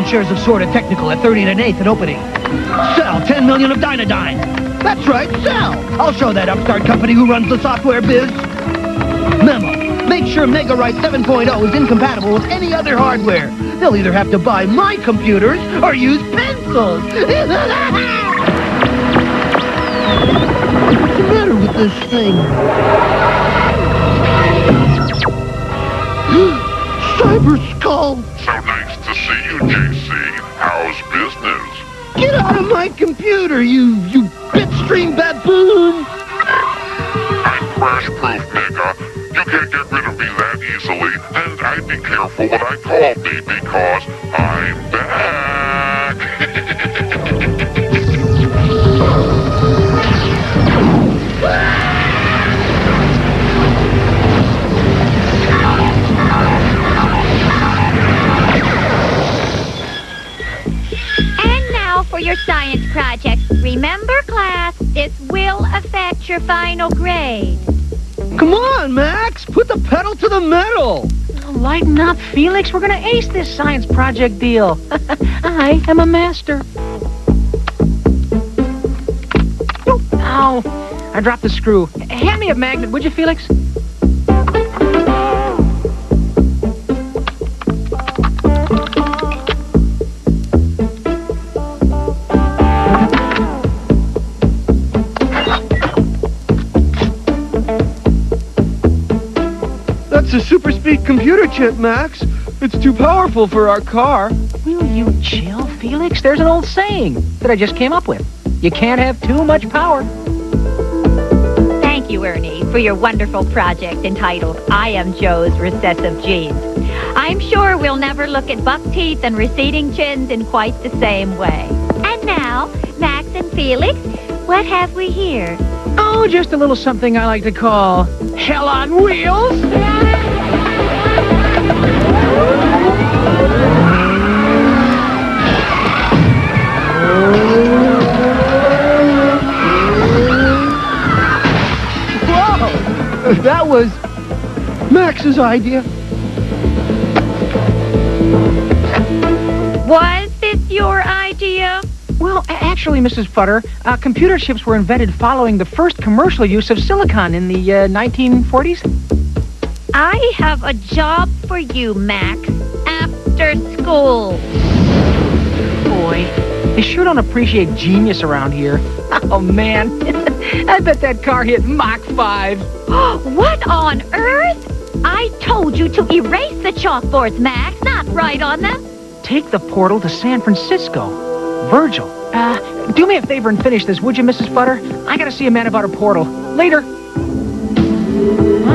shares of Sorta Technical at 30 and 1/8 at opening. Sell 10 million of Dynadyne. That's right, sell. I'll show that upstart company who runs the software biz. Memo. Make sure MegaWrite 7.0 is incompatible with any other hardware. They'll either have to buy my computers or use pencils. What's the matter with this thing? Cyberskull! So nice to see you, JC. How's business? Get out of my computer, you bitstream baboon! I'm crash-proof, Mega. You can't get rid of me that easily, and I'd be careful what I call me because I'm back. For your science project. Remember, class, this will affect your final grade. Come on, Max! Put the pedal to the metal! Lighten up, Felix. We're gonna ace this science project deal. I am a master. Ow! I dropped the screw. Hand me a magnet, would you, Felix? It's a super-speed computer chip, Max. It's too powerful for our car. Will you chill, Felix? There's an old saying that I just came up with. You can't have too much power. Thank you, Ernie, for your wonderful project entitled I Am Joe's Recessive Genes. I'm sure we'll never look at buck teeth and receding chins in quite the same way. And now, Max and Felix, what have we here? Oh, just a little something I like to call hell on wheels. Whoa! That was Max's idea. Was this your idea? Well, actually, Mrs. Futter, computer chips were invented following the first commercial use of silicon in the 1940s. I have a job for you, Max, after school. Boy, they sure don't appreciate genius around here. Oh, man. I bet that car hit Mach 5. What on earth? I told you to erase the chalkboards, Max, not write on them. Take the portal to San Francisco. Virgil, do me a favor and finish this, would you, Mrs. Futter? I gotta see a man about a portal. Later.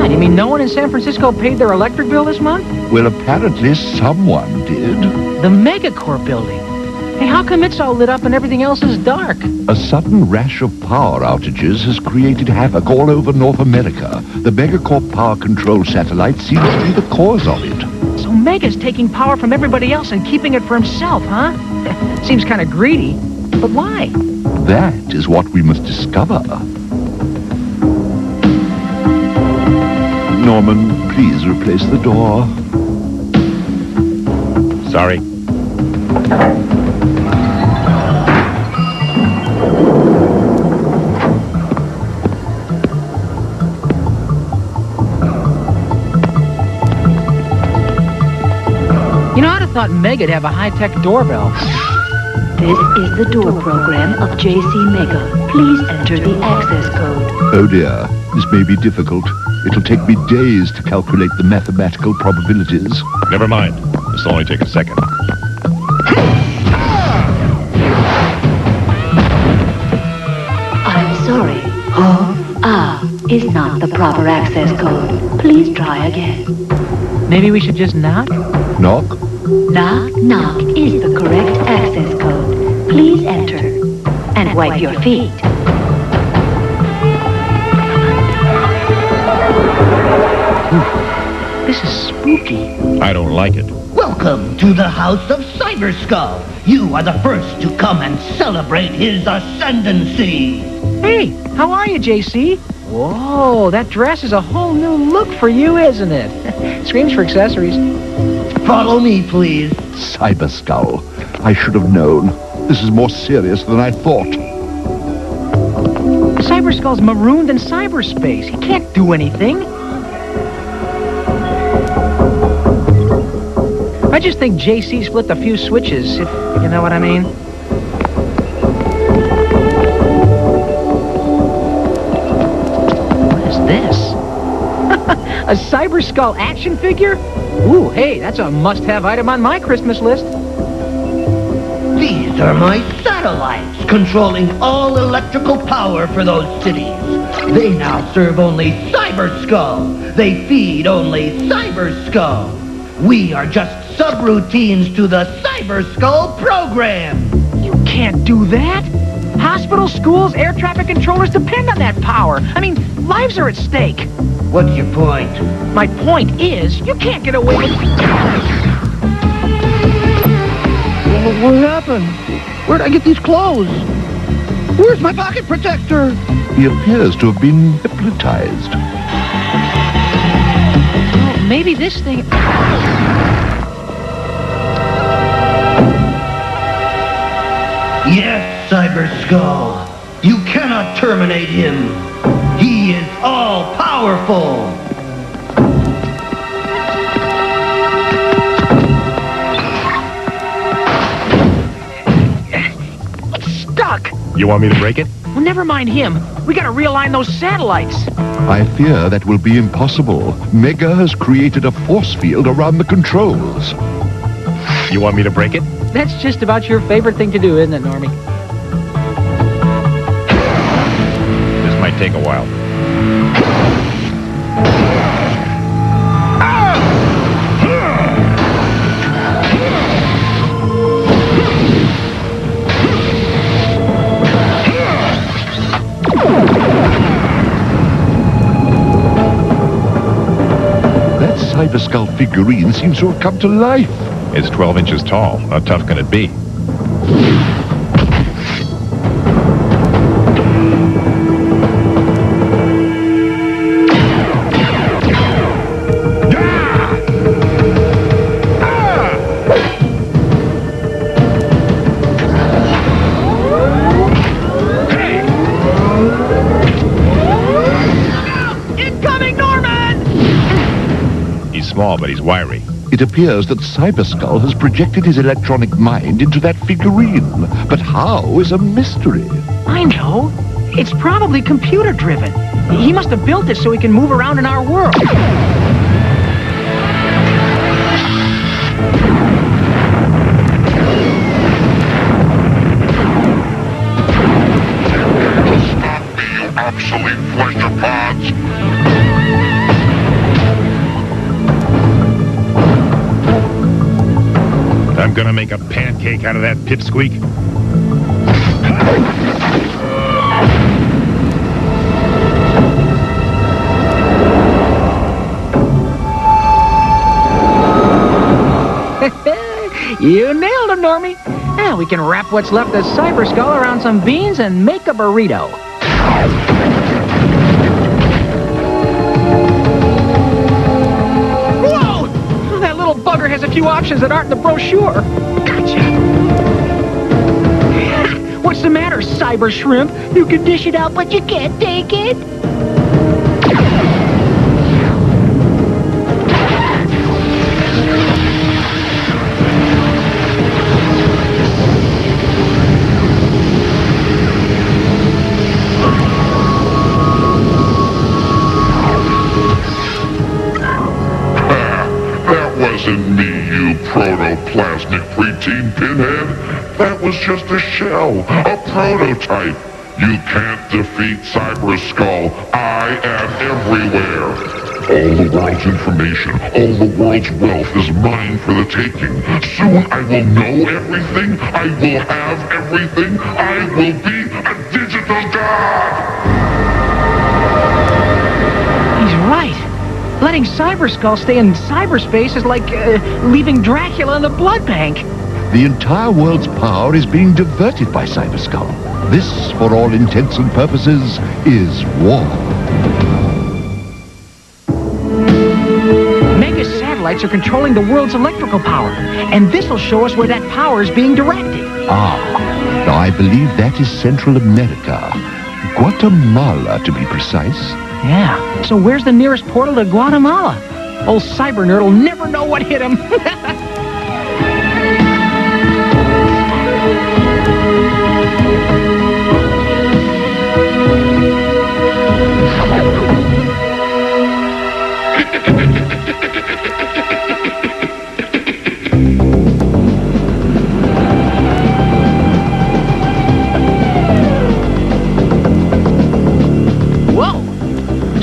You mean no one in San Francisco paid their electric bill this month? Well, apparently someone did. The Megacorp building. Hey, how come it's all lit up and everything else is dark? A sudden rash of power outages has created havoc all over North America. The Megacorp power control satellite seems to be the cause of it. So Mega's taking power from everybody else and keeping it for himself, huh? Seems kind of greedy. But why? That is what we must discover. Norman, please replace the door. Sorry. You know, I'd have thought Mega'd have a high-tech doorbell. This is the door program of JC Mega. Please enter the access code. Oh dear, this may be difficult. It'll take me days to calculate the mathematical probabilities. Never mind. This'll only take a second. I'm sorry. Is not the proper access code. Please try again. Maybe we should just knock? Knock? Knock, knock is the correct access code. Please enter. And wipe your feet. This is spooky. I don't like it. Welcome to the House of Cyberskull. You are the first to come and celebrate his ascendancy. Hey, how are you, JC? Whoa, that dress is a whole new look for you, isn't it? Screams for accessories. Follow me, please. Cyberskull. I should have known. This is more serious than I thought. Cyberskull's marooned in cyberspace. He can't do anything. I just think JC flipped a few switches, if you know what I mean. What is this? A Cyberskull action figure? Ooh, hey, that's a must-have item on my Christmas list. These are my satellites, controlling all electrical power for those cities. They now serve only Cyberskull. They feed only Cyberskull. We are just subroutines to the Cyberskull program. You can't do that. Hospitals, schools, air traffic controllers depend on that power. I mean, lives are at stake. What's your point? My point is, you can't get away with... What happened? Where'd I get these clothes? Where's my pocket protector? He appears to have been hypnotized. Well, maybe this thing... Yes, Cyberskull. You cannot terminate him. He is all-powerful. It's stuck. You want me to break it? Well, never mind him. We gotta realign those satellites. I fear that will be impossible. Mega has created a force field around the controls. You want me to break it? That's just about your favorite thing to do, isn't it, Normie? This might take a while. That Cyberskull figurine seems to have come to life. It's 12 inches tall. How tough can it be? Incoming, Norman! He's small, but he's wiry. It appears that Cyberskull has projected his electronic mind into that figurine. But how is a mystery. I know. It's probably computer-driven. He must have built it so he can move around in our world. Stop me, you obsolete pleasure-pods! I'm gonna make a pancake out of that pipsqueak. You nailed him, Normie. Now we can wrap what's left of Cyberskull around some beans and make a burrito. Whoa! That little bugger has a few options that aren't in the brochure. Gotcha! What's the matter, Cyber Shrimp? You can dish it out, but you can't take it? Wasn't me, you protoplasmic preteen pinhead. That was just a shell, a prototype. You can't defeat Cyberskull. I am everywhere. All the world's information, all the world's wealth is mine for the taking. Soon I will know everything. I will have everything. I will be a digital god. He's right. Letting Cyberskull stay in cyberspace is like leaving Dracula in the blood bank. The entire world's power is being diverted by Cyberskull. This, for all intents and purposes, is war. Mega satellite satellites are controlling the world's electrical power. And this'll show us where that power is being directed. Now I believe that is Central America. Guatemala, to be precise. Yeah, so where's the nearest portal to Guatemala? Old cyber nerd will never know what hit him.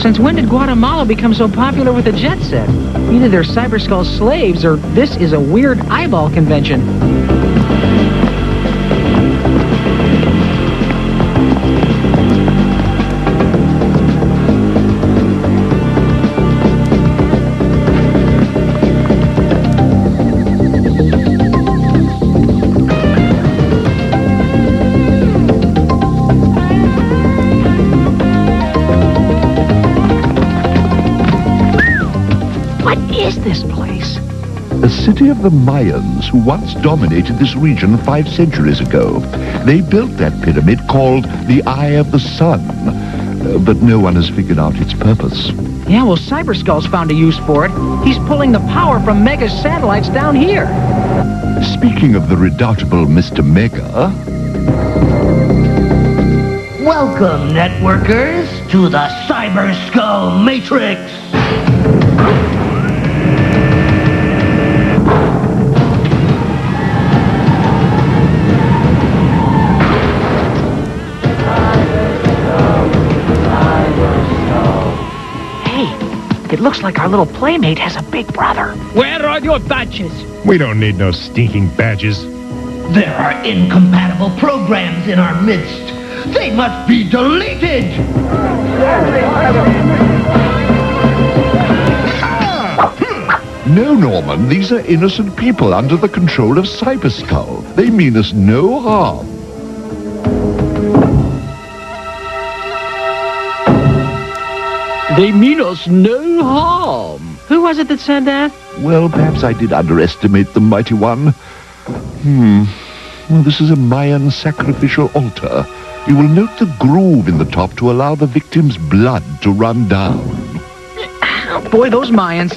Since when did Guatemala become so popular with the jet set? Either they're Cyberskull slaves, or this is a weird eyeball convention. This place? A city of the Mayans who once dominated this region 5 centuries ago. They built that pyramid called the Eye of the Sun, but no one has figured out its purpose. Yeah, well, Cyberskull's found a use for it. He's pulling the power from Mega's satellites down here. Speaking of the redoubtable Mr. Mega... Welcome, networkers, to the Cyberskull Matrix! It looks like our little playmate has a big brother. Where are your badges? We don't need no stinking badges. There are incompatible programs in our midst. They must be deleted! No, Norman, these are innocent people under the control of Cyberskull. They mean us no harm. They mean us no harm. Who was it that said that? Well, perhaps I did underestimate the mighty one. Well, this is a Mayan sacrificial altar. You will note the groove in the top to allow the victim's blood to run down. Oh, boy, those Mayans.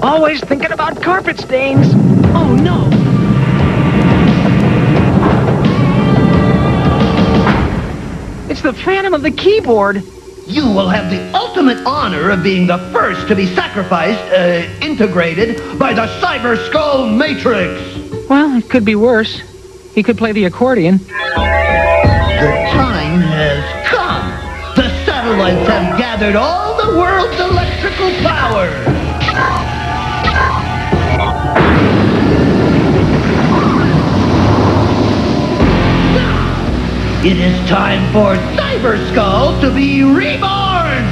Always thinking about carpet stains. Oh, no. It's the Phantom of the Keyboard. You will have the ultimate honor of being the first to be sacrificed, integrated, by the Cyberskull Matrix! Well, it could be worse. He could play the accordion. The time has come! The satellites have gathered all the world's electrical power! It is time for Cyberskull to be reborn!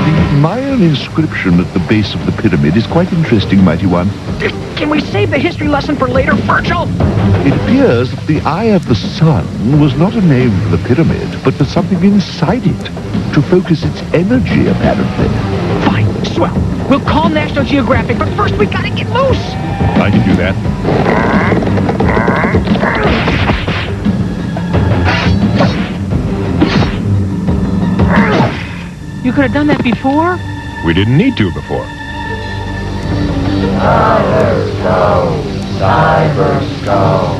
The Mayan inscription at the base of the pyramid is quite interesting, mighty one. Can we save the history lesson for later, Virgil? It appears that the Eye of the Sun was not a name for the pyramid, but for something inside it, to focus its energy, apparently. Fine, swell. We'll call National Geographic, but first we gotta get loose! I can do that. You could have done that before? We didn't need to before. Cyberskull! Cyberskull!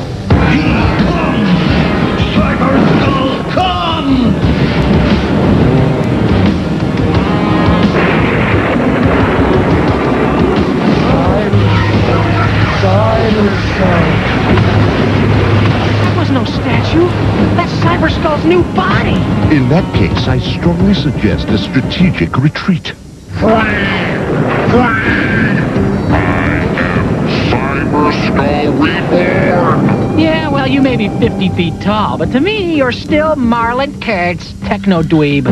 Cyberskull, come! That was no statue. That's Cyberskull's new body. In that case, I strongly suggest a strategic retreat. Cyberskull reborn! Yeah, well, you may be 50 feet tall, but to me, you're still Marlon Kurtz, techno-dweeb. I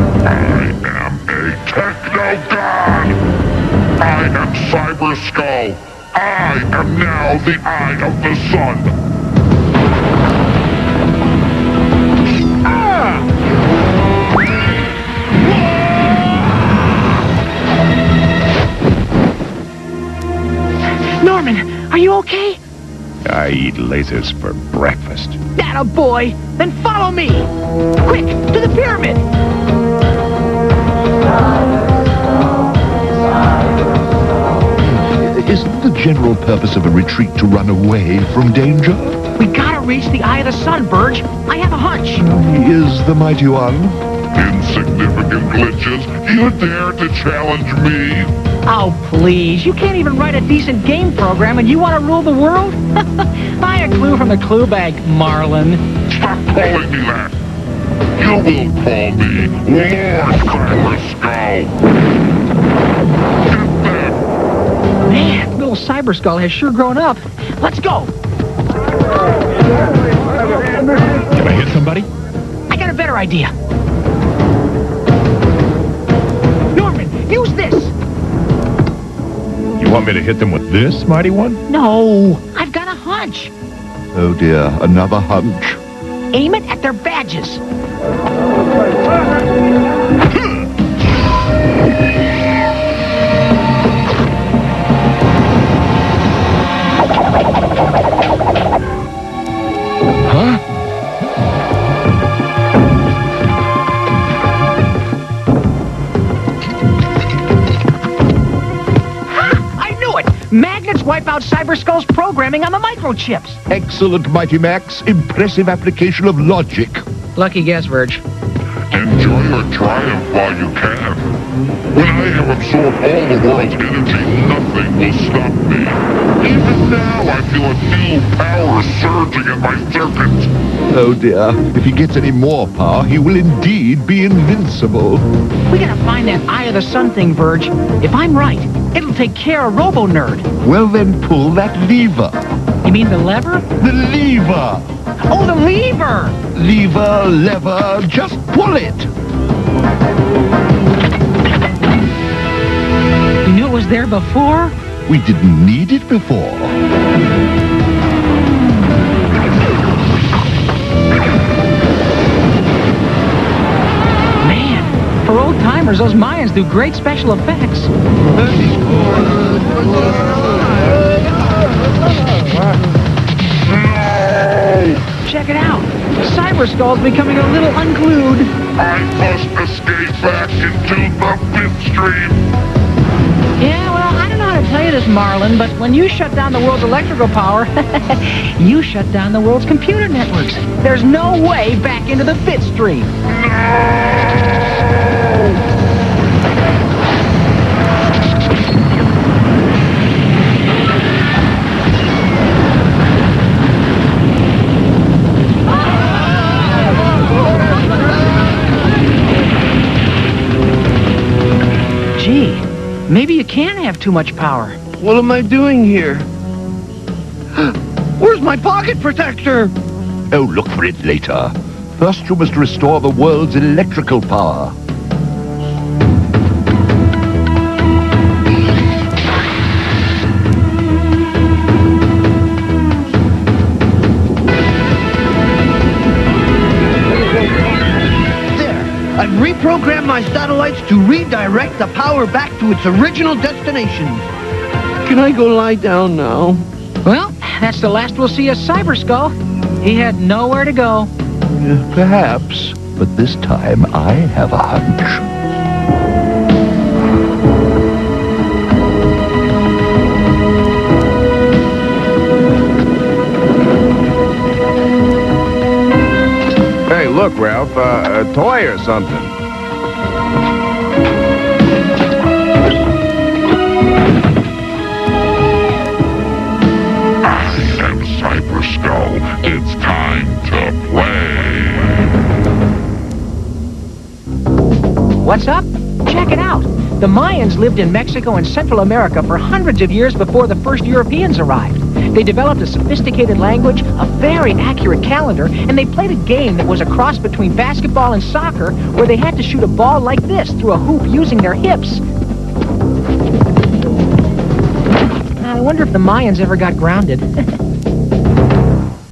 am a techno-god! I am Cyberskull! I am now the Eye of the Sun! I eat lasers for breakfast. That a boy! Then follow me! Quick, to the pyramid! Isn't the general purpose of a retreat to run away from danger? We gotta reach the Eye of the Sun, Burge. I have a hunch. Is the mighty one? Insignificant glitches, you dare to challenge me? Oh, please. You can't even write a decent game program and you want to rule the world? Buy a clue from the clue bag, Marlin. Stop calling me that. You will call me Lord Cyberskull. Get them. Man, little Cyberskull has sure grown up. Let's go. Can I hit somebody? I got a better idea. Norman, use this. You want me to hit them with this, mighty one? No, I've got a hunch. Oh dear, another hunch. Aim it at their badges. Huh? I knew it! Magnets wipe out Cyberskull's programming on the microchips. Excellent, Mighty Max. Impressive application of logic. Lucky guess, Verge. Enjoy your triumph while you can. When I have absorbed all the world's energy, nothing will stop me. Even now, I feel a new power surging in my circuits. Oh dear, if he gets any more power, he will indeed be invincible. We gotta find that Eye of the Sun thing, Verge. If I'm right, it'll take care of Robo-Nerd. Well then, pull that lever. You mean the lever? The lever! Oh, the lever! Lever, lever, just pull it! You knew it was there before? We didn't need it before. Man, for old timers, those Mayans do great special effects. Check it out. Cyberskull's becoming a little unglued. I must escape back into the fifth stream. Yeah, well, I don't know how to tell you this, Marlin, but when you shut down the world's electrical power, you shut down the world's computer networks. There's no way back into the fifth stream. Gee, maybe you can have too much power. What am I doing here? Where's my pocket protector? Oh, look for it later. First, you must restore the world's electrical power. I've reprogrammed my satellites to redirect the power back to its original destination. Can I go lie down now? Well, that's the last we'll see of Cyberskull. He had nowhere to go. Perhaps, but this time I have a hunch. Hey, look, Ralph, a toy or something. I am Cyberskull. It's time to play. What's up? Check it out. The Mayans lived in Mexico and Central America for hundreds of years before the first Europeans arrived. They developed a sophisticated language, a very accurate calendar, and they played a game that was a cross between basketball and soccer, where they had to shoot a ball like this through a hoop using their hips. I wonder if the Mayans ever got grounded.